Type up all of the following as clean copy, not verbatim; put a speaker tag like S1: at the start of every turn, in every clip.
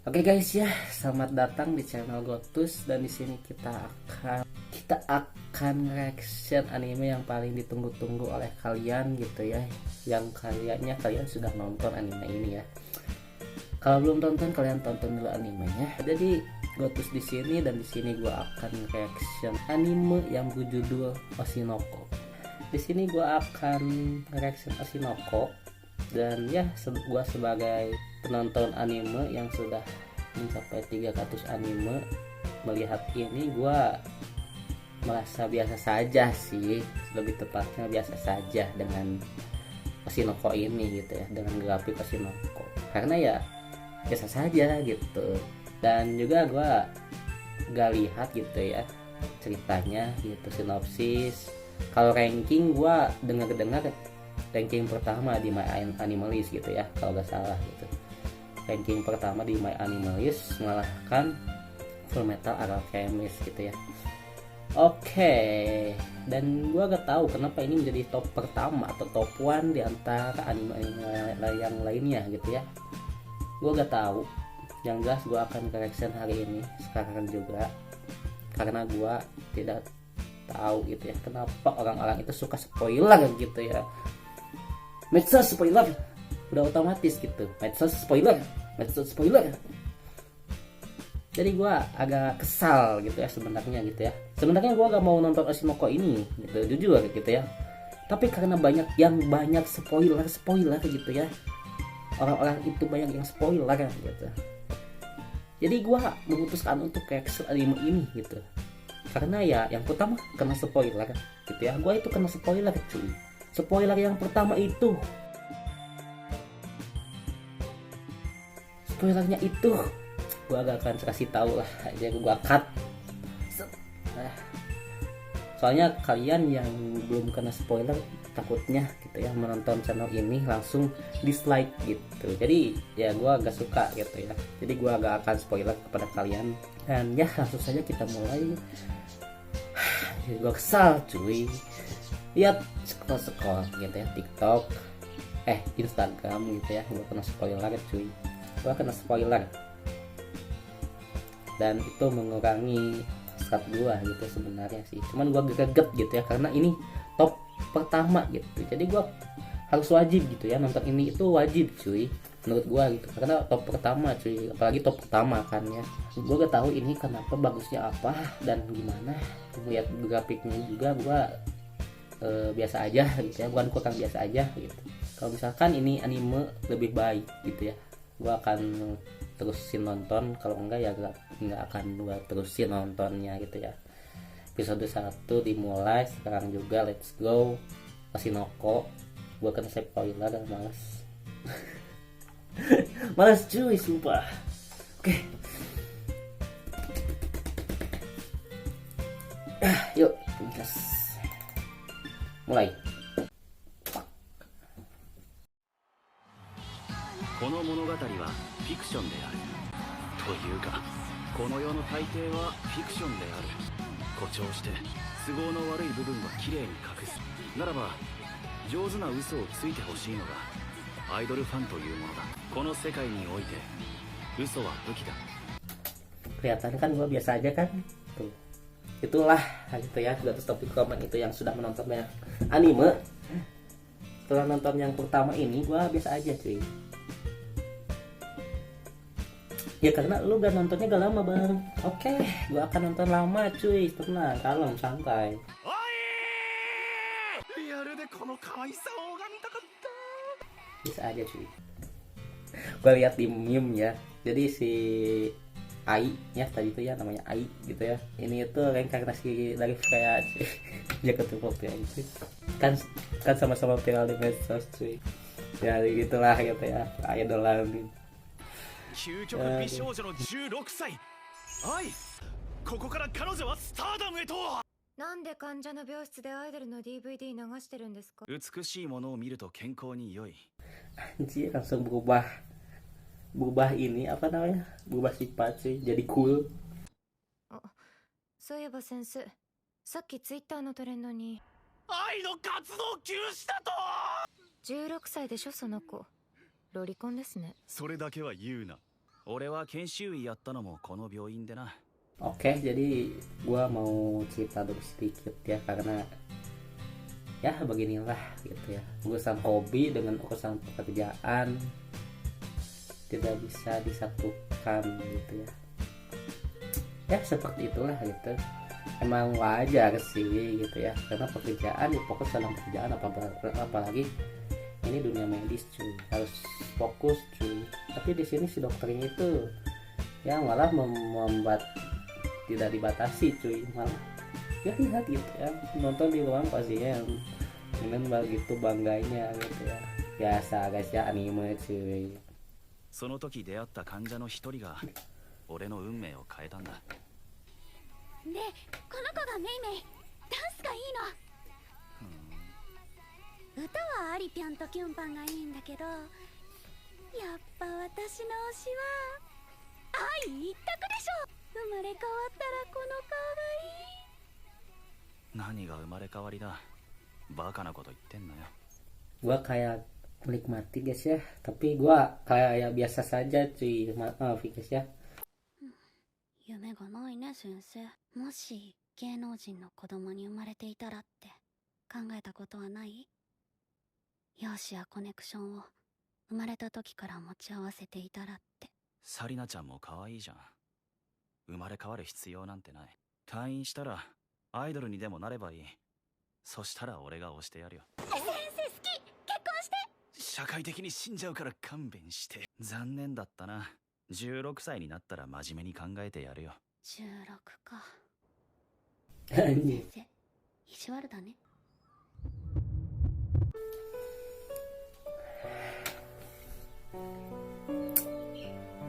S1: Oke guys ya, selamat datang di channel Gotus dan di sini kita akan reaction anime yang paling ditunggu-tunggu oleh kalian gitu ya. Yang kalian sudah nonton anime ini ya. Kalau belum tonton kalian tonton dulu animenya. Jadi Gotus di sini dan di sini gua akan reaction anime yang berjudul Oshinoko. Di sini gua akan reaction Oshinoko dan ya gua sebagai penonton anime yang sudah mencapai 300 anime, melihat ini gua merasa biasa saja sih, lebih tepatnya biasa saja dengan Oshinoko ini gitu ya, dengan grafik Oshinoko, karena ya biasa saja gitu. Dan juga gua gak lihat gitu ya ceritanya gitu, sinopsis. Kalau ranking gua dengar ranking pertama di My Anime List gitu ya, kalau gak salah gitu. Ranking pertama di My Anime List mengalahkan Fullmetal Alchemist gitu ya. Oke, dan gua gak tahu kenapa ini menjadi top pertama atau top 1 di antara anime-anime yang lainnya gitu ya. Gua gak tahu. Yang jelas gua akan reaction hari ini sekarang juga, karena gua tidak tahu gitu ya kenapa orang-orang itu suka spoiler gitu ya. Medsos spoiler udah otomatis gitu, medsos spoiler. Jadi gue agak kesal gitu ya sebenarnya gitu ya. Sebenarnya gue gak mau nonton Oshinoko ini gitu, jujur gitu ya. Tapi karena banyak spoiler gitu ya, orang-orang itu banyak yang spoiler gitu. Jadi gue memutuskan untuk reaction anime ini gitu. Karena ya yang pertama kena spoiler gitu ya. Gue itu kena spoiler cuy. Spoiler yang pertama itu, spoilernya itu gue agak akan kasih tahu lah aja, gue cut. Soalnya kalian yang belum kena spoiler takutnya gitu ya menonton channel ini langsung dislike gitu. Jadi ya gue agak suka gitu ya, jadi gue agak akan spoiler kepada kalian. Dan ya langsung saja kita mulai. Jadi gue kesal cuy, lihat scroll gitu ya TikTok, Instagram gitu ya, gue kena spoiler cuy. Gue kena spoiler dan itu mengurangi start gue gitu sebenarnya sih. Cuman gue greget gitu ya karena ini top pertama gitu, jadi gue harus wajib gitu ya nonton ini, itu wajib cuy menurut gue gitu, karena top pertama cuy, apalagi top pertama kan ya. Gue gak tahu ini kenapa, bagusnya apa dan gimana. Lihat grafiknya juga gue biasa aja gitu ya, bukan kurang biasa aja gitu. Kalau misalkan ini anime lebih baik gitu ya, gue akan terusin nonton. Kalau enggak ya nggak akan gue terusin nontonnya gitu ya. Episode 1 dimulai sekarang juga, let's go. Oshinoko, gue kena spoiler dan males. Males cuy sumpah. Oke, yuk gas mulai.
S2: この物語はフィクションであるというか、この世の大抵はフィクションである。誇張して都合の悪い部分はきれいに隠すならば、上手な嘘をついてほしいのがアイドルファンというものだ。この世界において嘘は武器だ。
S1: Kelihatan kan gue biasa aja kan tuh. Itulah gitu ya, Gatus Topik Komen itu yang sudah menonton banyak anime. Setelah nonton yang pertama ini gue biasa aja cuy. Ya karena lu gak nontonnya gak lama bang. Oke, gue akan nonton lama cuy, tenang, kalem, santai. Bisa aja cuy. Gue lihat di meme ya, jadi si Ai ya tadi itu ya, namanya Ai gitu ya, ini itu reinkarnasi dari Freya cuy. Dia ketemu Freya itu kan sama-sama viral di medsos cuy. Ya gitulah gitu ya, idolan.
S2: 究極美少女の16歳愛、ここから彼女はスターダムへと。
S3: なんで患者の病室でアイドルの DVD 流してるんですか。
S2: 美しいものを見ると健康に良い。
S1: Anjir, langsung berubah ini apa namanya, berubah sifat sih, jadi cool.
S3: そういえば先生、さっきツイッターのトレンドに
S2: 愛の活動休止だと。
S3: 16歳でしょその子。ロリコンですね。
S2: それだけは言うな。俺は研修医やったのもこの病院でな。
S1: Oke, jadi gua mau cerita dulu sedikit ya, karena ya beginilah gitu ya, urusan hobi dengan urusan pekerjaan tidak bisa disatukan gitu ya. Ya seperti itulah gitu, emang wajar sih gitu ya, karena pekerjaan ya fokus dalam pekerjaan, apalagi ini dunia medis cuy, harus fokus cuy. Tapi di sini si dokternya itu ya malah membuat tidak dibatasi cuy, malah ya lihat gitu ya, nonton di ruang pasien dengan begitu bangganya gitu ya. Biasa guys ya, anime cuy.
S2: その時出会った患者の一人が俺の運命を変えたんだ。
S4: で、この子がメイメイ、ダンスがいいの。歌はアリピョンとキュンパンがいいんだけど、やっぱ私の推しは愛一択でしょ。生まれ変わったらこの顔がいい。
S2: 何が生まれ変わりだ。バカなこと言ってんなよ。
S1: Gua kayak menikmati guys ya, tapi gua kayak biasa saja cuy, maaf guys ya.
S4: 夢がないね先生。もし芸能人の子供に生まれていたらって考えたことはない？容姿やコネクションを生まれた時から持ち合わせていたらって。
S2: サリナちゃんも可愛いじゃん。生まれ変わる必要なんてない。退院したらアイドルにでもなればいい。そしたら俺が推してやるよ。
S4: 先生好き、結婚して。
S2: 社会的に死んじゃうから勘弁して。残念だったな。16歳になったら真面目に考えてやるよ。
S4: 16か。先生、意地悪だね。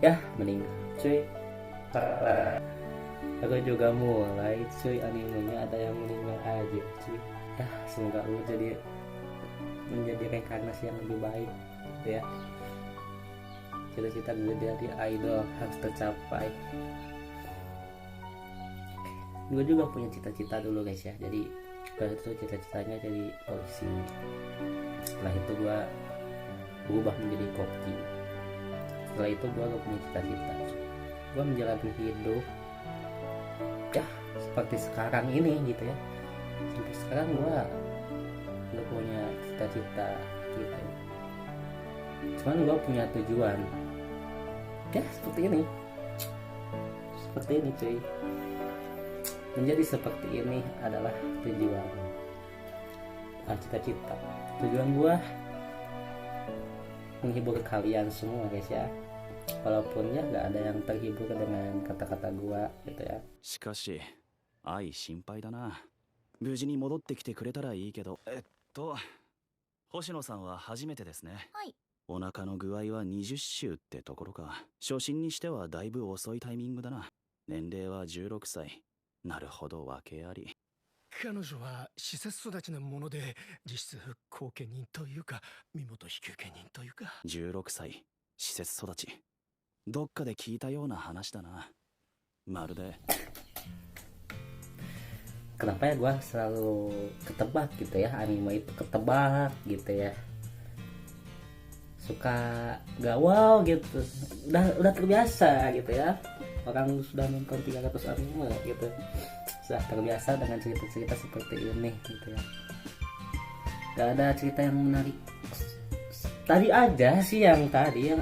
S1: Ya meninggal cuy. Aku juga mulai cuy, animenya ada yang meninggal aja cuy. Ya semoga lu menjadi reinkarnasi yang lebih baik gitu ya. Cita-cita gue jadi idol harus tercapai. Gue juga punya cita-cita dulu guys ya. Jadi gue itu cita-citanya jadi polisi. Setelah itu gue berubah menjadi koki. Setelah itu gue gak punya cita-cita. Gue menjalani hidup ya seperti sekarang ini gitu ya. Sampai sekarang gue gak punya cita-cita gitu. Cuman gue punya tujuan. Ya seperti ini. Seperti ini cuy. Menjadi seperti ini adalah tujuan, bukan cita-cita. Tujuan gue menghibur kalian semua guys ya. Walaupun ya gak ada yang terhibur dengan kata-kata gue gitu ya.
S2: しかし愛心配だな。無事に戻ってきてくれたらいいけど。星野さんは初めてですね。
S4: はい。
S2: お腹の具合は20週ってところか。初心にしてはだいぶ遅いタイミングだな。年齢は16歳。なるほど、訳あり。
S5: 彼女は施設育ちなもので、実質後見人というか身元引受人というか。
S2: 16歳施設育ち、どっかで聞いたような話だな。まるで。
S1: Kenapa ya gue selalu ketebak gitu ya, anime itu ketebak gitu ya, suka galau gitu, udah terbiasa gitu ya. Orang sudah nonton 300 anime gitu, sudah terbiasa dengan cerita-cerita seperti ini gitu ya. Gak ada cerita yang menarik. Tadi aja sih yang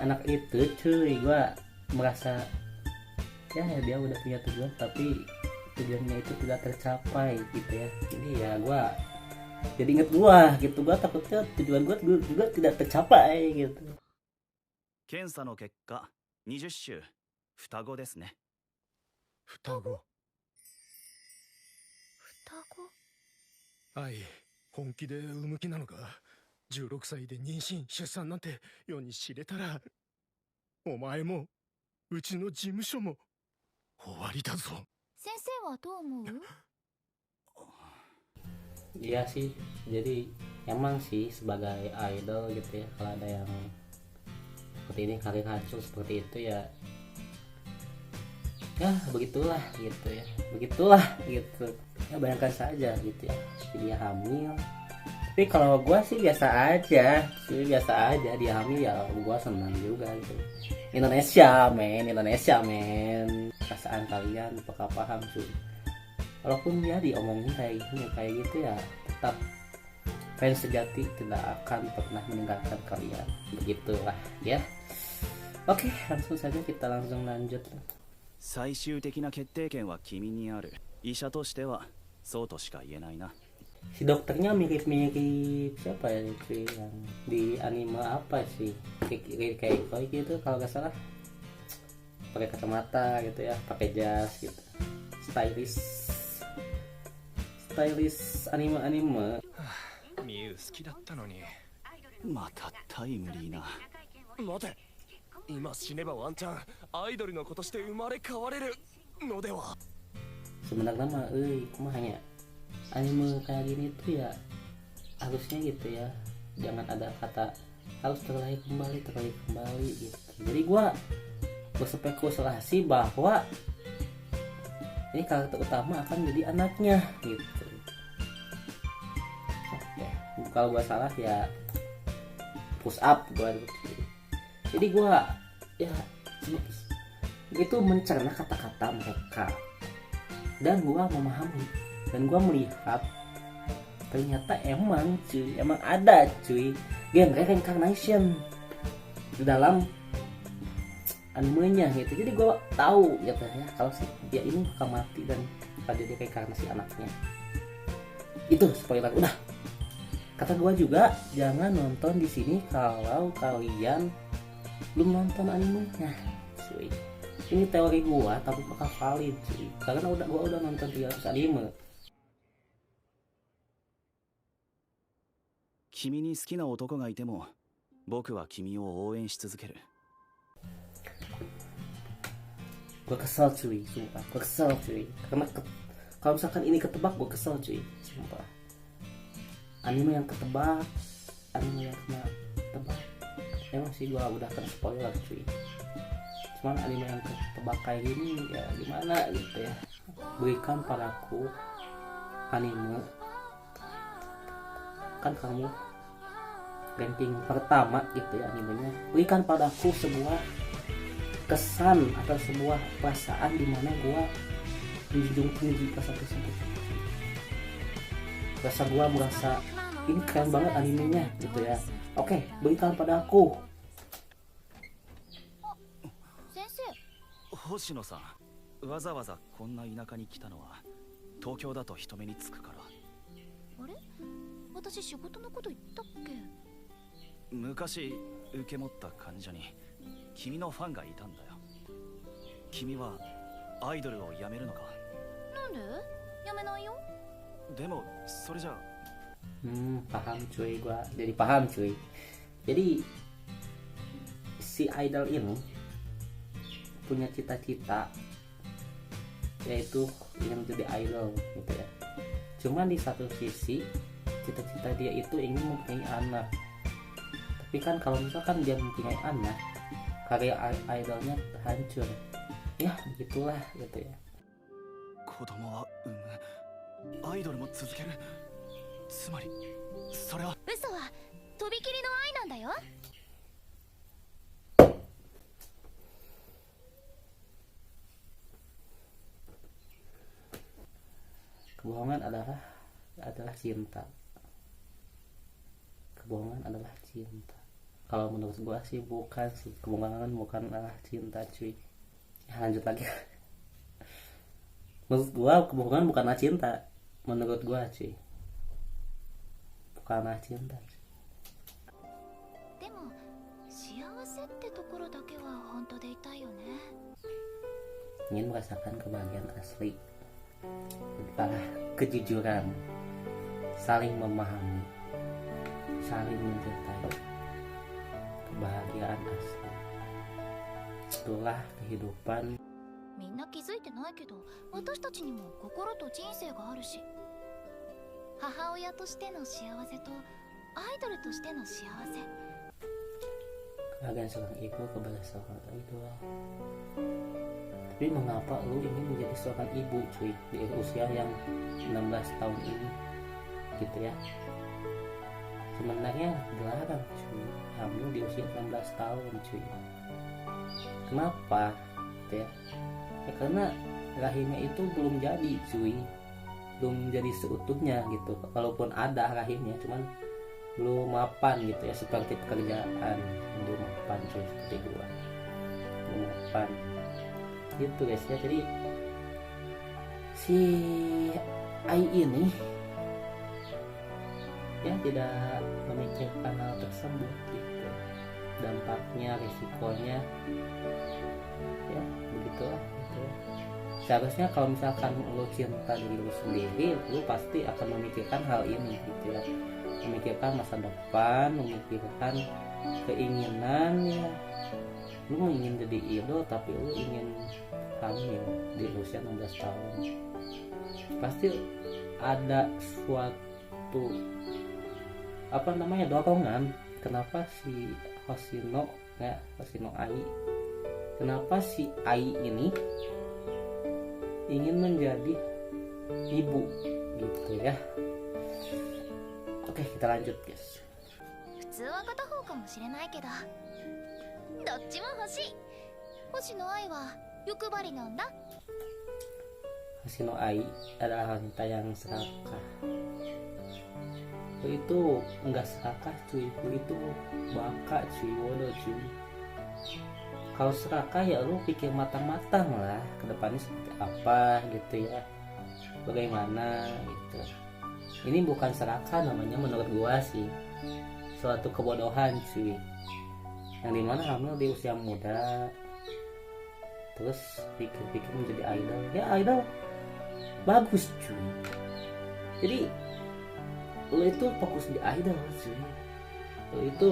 S1: anak itu cuy, gue merasa ya dia udah punya tujuan tapi tujuannya itu tidak tercapai gitu ya. Jadi ya gue jadi inget gue gitu, gue takutnya tujuan gue juga tidak tercapai gitu.
S2: 検査の結果20週双子ですね。
S5: 双子。
S4: 双子。
S5: はい、本気で産む気なのか。16歳で妊娠出産なんて世に知れたら、お前もうちの事務所も終わりだぞ。
S4: 先生はどう思う？
S1: Iya sih, jadi emang sih sebagai idol gitu ya, kalau ada yang seperti ini, karir hancur seperti itu ya, ya begitulah gitu ya, begitulah gitu ya. Bayangkan saja gitu ya, dia hamil Tapi kalau gua sih biasa aja, dia hamil ya gua senang juga gitu. Indonesia men, perasaan kalian apakah paham cuy? Walaupun ya diomongin kayak gitu ya, tetap fans sejati tidak akan pernah meninggalkan kalian, begitulah ya. Oke, langsung saja kita langsung lanjut.
S2: 最終的な決定権は君にある。医者としてはそうとしか言えないな。
S1: Si dokternya mirip-mirip siapa ya itu yang di anime apa sih, kayak Koi gitu kalau nggak salah, pakai kacamata gitu ya, pakai jas gitu, stylish anime
S5: ミユ好きだったのに。
S2: またタイムリーな。
S5: 待て、今死ねばワンチャンアイドルの子として生まれ変われるのでは。
S1: sebenarnya mah kumahanya anime kayak gini tuh ya harusnya gitu ya, jangan ada kata harus terlahir kembali gitu. Jadi gua berspekulasi bahwa ini karakter utama akan jadi anaknya gitu. Ya, kalau gua salah ya push up gua. Jadi gua ya itu mencerna kata-kata mereka dan gua memahami dan gua melihat ternyata emang ada genre reincarnation di dalam animenya gitu. Jadi gua tahu gitu ya kalau si dia ini bakal mati dan bakal jadi reinkarnasi anaknya. Itu spoiler udah. Kata gua juga jangan nonton di sini kalau kalian belum nonton animenya cuy. Ini teori gua tapi bakal valid cuy, karena gua udah nonton 300 anime.
S2: 君に好きな男がいても僕は君を応援し続ける。
S1: Gue kesel cuy, sumpah. Gue kesel cuy. Karena kalau misalkan ini ketebak, gue kesel cuy, sumpah. Anime yang ketebak, anime yang kena tebak. Emang sih gue udah kena spoiler cuy. Cuman anime yang ketebak kayak gini ya gimana gitu ya. Berikan padaku anime. Kan kamu ranking pertama gitu ya animenya. Berikan padaku sebuah kesan atau sebuah perasaan di mana gua menjunjung tinggi perasaan tersebut. Gua merasa ini keren banget animenya gitu ya. Oke, berikan pada aku.
S4: 先生、
S2: 星野さん、わざわざこんな田舎に来たのは東京だと人目につくから。
S4: あれ、私仕事のこと言ったっけ？
S2: 昔受け持った患者に君のファンがいたんだよ。君はアイドルをやめるのか？
S4: なんで？やめないよ。
S2: でもそれじゃ。
S1: Paham cuy, gua jadi paham cuy. Jadi si idol ini punya cita-cita yaitu ingin jadi idol gitu ya. Cuman di satu sisi cita-cita dia itu ingin mempunyai anak. Tapi kan kalau misalkan dia mempunyai anak, karya idolnya hancur. Ya begitulah gitu ya.
S2: 子供は産む、アイドルも続ける。つまりそれは
S4: 嘘はとびきりの愛なんだよ。
S1: Kebohongan adalah cinta. Kebohongan adalah cinta. Kalau menurut gua sih bukan sih, kebohongan bukanlah cinta cuy. Ya, lanjut lagi. Menurut gua kebohongan bukanlah cinta. Menurut gua cuy, bukanlah cinta cuy.
S4: でも幸せってところだけは本当でいたいよね。
S1: Ingin merasakan kebahagiaan asli, kejujuran, saling memahami, saling mencintai, kebahagiaan asli. Itulah kehidupan.
S4: みんな気づいてないけど、私たちにも心と人生があるし、母親としての幸せとアイドルとしての幸せ。
S1: Kebahagiaan seorang ibu kepada seorang idol. Tapi mengapa lu ingin menjadi seorang ibu cuy di usia yang 16 tahun ini gitu ya? sebenarnya dilarang cuy hamil di usia 16 tahun cuy. Kenapa? Gitu ya. Ya karena rahimnya itu belum jadi cuy, belum jadi seutuhnya gitu. Walaupun ada rahimnya cuman belum mapan gitu ya, seperti pekerjaan belum mapan cuy, seperti gua belum mapan gitu guys ya. Jadi si Ai ini ya tidak memikirkan hal tersebut gitu, dampaknya, risikonya ya begitulah gitu. Seharusnya kalau misalkan lu cinta diri lu sendiri, lu pasti akan memikirkan hal ini gitu ya, memikirkan masa depan, memikirkan keinginan ya. Lu ingin jadi idol tapi lu ingin hamil di usia 16 tahun, pasti ada suatu dorongan. Kenapa si Hoshino Ai, kenapa si Ai ini ingin menjadi ibu gitu ya. Oke, kita lanjut guys.
S6: 普通は片方かもしれないけどどっちも欲しい。星野愛は欲張りなんだ。
S1: Hoshino Ai adalah wanita yang serakah. Lu itu enggak serakah cuy, lu itu baka cuy, bodoh cuy. Kalau serakah ya lu pikir matang-matang lah ke depannya seperti apa gitu ya, bagaimana gitu. Ini bukan serakah namanya menurut gua sih, suatu kebodohan cuy, yang dimana hamil di usia muda terus pikir-pikir menjadi idol. Ya idol bagus cuy, jadi lu itu fokus di idol cuy, lu itu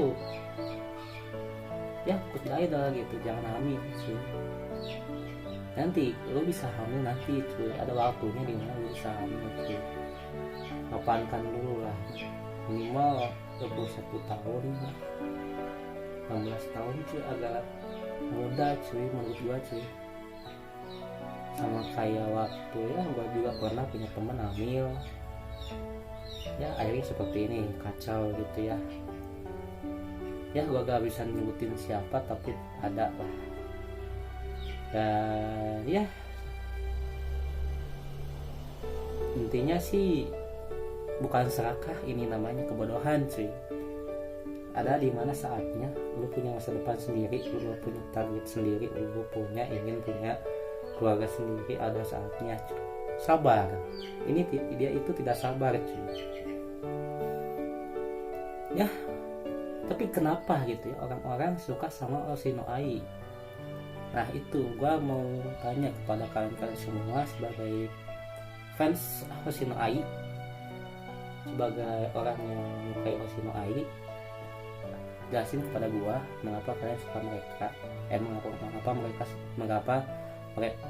S1: ya fokus di idol gitu, jangan hamil cuy. Nanti lu bisa hamil nanti cuy, ada waktunya dimana lu bisa hamil cuy. Mapankan dulu lah, minimal 21 tahun lah, 16 tahun cuy agak muda cuy menurut gua cuy. Sama kayak waktu ya gua juga pernah punya temen hamil ya, akhirnya seperti ini, kacau gitu ya. Ya gua gak bisa nyebutin siapa tapi ada lah. Dan ya intinya sih bukan serakah, ini namanya kebodohan cuy. Ada di mana saatnya lu punya masa depan sendiri, lu punya target sendiri, lu ingin punya keluarga sendiri, ada saatnya cuy. Sabar. Ini dia itu tidak sabar cuy. Ya, tapi kenapa gitu ya orang-orang suka sama Hoshino Ai? Nah itu gua mau tanya kepada kalian semua sebagai fans Hoshino Ai, sebagai orang yang menyukai Hoshino Ai, jelasin kepada gua mengapa kalian suka mereka, mengapa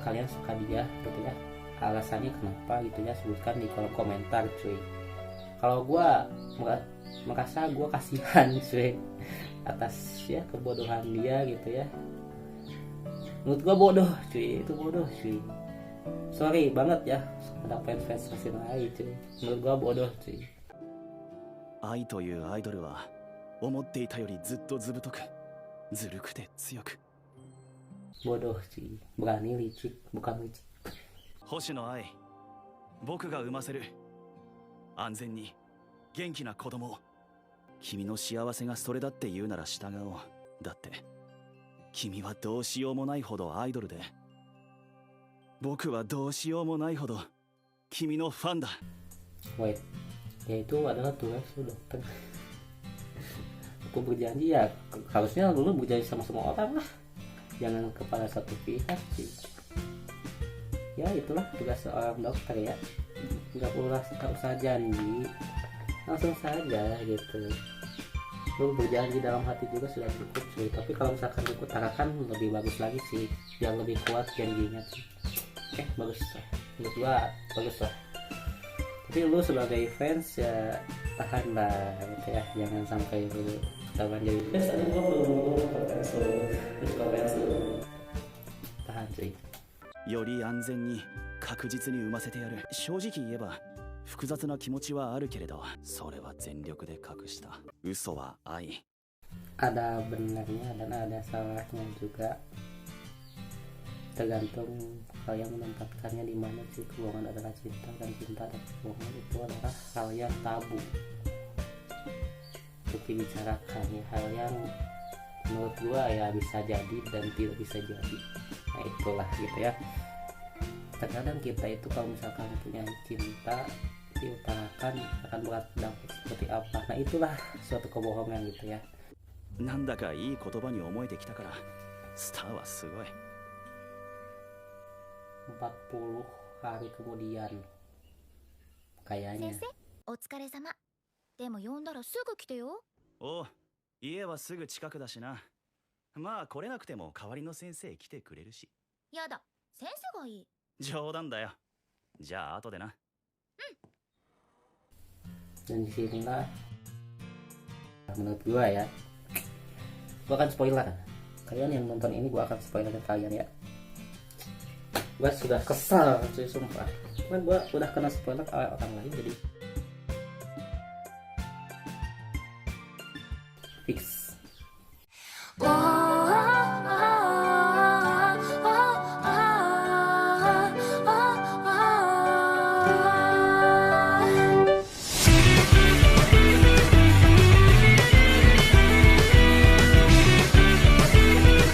S1: kalian suka dia gitu ya, alasannya kenapa gitu ya, sebutkan di kolom komentar cuy. Kalau gua merasa gua kasihan cuy atas ya kebodohan dia gitu ya. Menurut gua bodoh cuy, itu bodoh cuy. Sorry banget ya ada fans Hoshino Ai cuy, menurut gua bodoh cuy.
S2: 愛というアイドルは思っていたよりずっとずぶとくずるくて強く。
S1: bodoh cuy, berani licik bukan licik.
S2: 星野愛、僕が産ませる。安全に元気な子供を。君の幸せがそれだって言うなら従おう。だって君はどうしようもないほどアイドルで、僕はどうしようもないほど君のファンだ。
S1: Wait, ya itu adalah tugas lu dokter. Aku berjanji ya, harusnya lu berjanji sama semua orang lah, jangan kepada satu pihak sih. Ya itulah tugas seorang dokter ya, nggak usah janji, langsung saja gitu. Lu berjanji dalam hati juga sudah cukup sih, tapi kalau misalkan diutarakan lebih bagus lagi sih, biar lebih kuat janjinya sih. Bagus lah, menurut gua bagus lah. Tapi lu sebagai fans ya tahan lah gitu ya, jangan sampai lu ketahuan jadi fans. Ada gua belum tahan cuy.
S2: より安全に確実に産ませてやる。正直言えば複雑な気持ちはあるけれど、それは全力で隠した。嘘は愛。
S1: ada benarnya dan ada salahnya juga, tergantung kalian menempatkannya di mana sih. Kebohongan adalah cinta dan cinta dan kebohongan itu adalah hal yang tabu untuk dibicarakan ya, hal yang menurut gua ya bisa jadi dan tidak bisa jadi. Nah itulah gitu ya, terkadang kita itu kalau misalkan punya cinta diutarakan akan berdampak seperti apa. Nah itulah suatu kebohongan gitu ya.
S2: なんだかいい言葉に思えてきたから、スターはすごい。
S1: 40 hari kemudian kayaknya.
S6: 先生お疲れ様。でも呼んだらすぐ来てよ。
S2: おう、家はすぐ近くだしな。まあ来れなくても代わりの先生来てくれるし。
S6: やだ、先生がいい。
S2: 冗談だよ。じゃあ後でな。
S1: Dan disinilah menurut gua ya, gua akan spoiler. Kalian yang nonton ini gua akan spoiler ke kalian ya. Gua sudah kesal cuy sumpah, cuman gua udah kena spoiler oleh orang lain jadi fix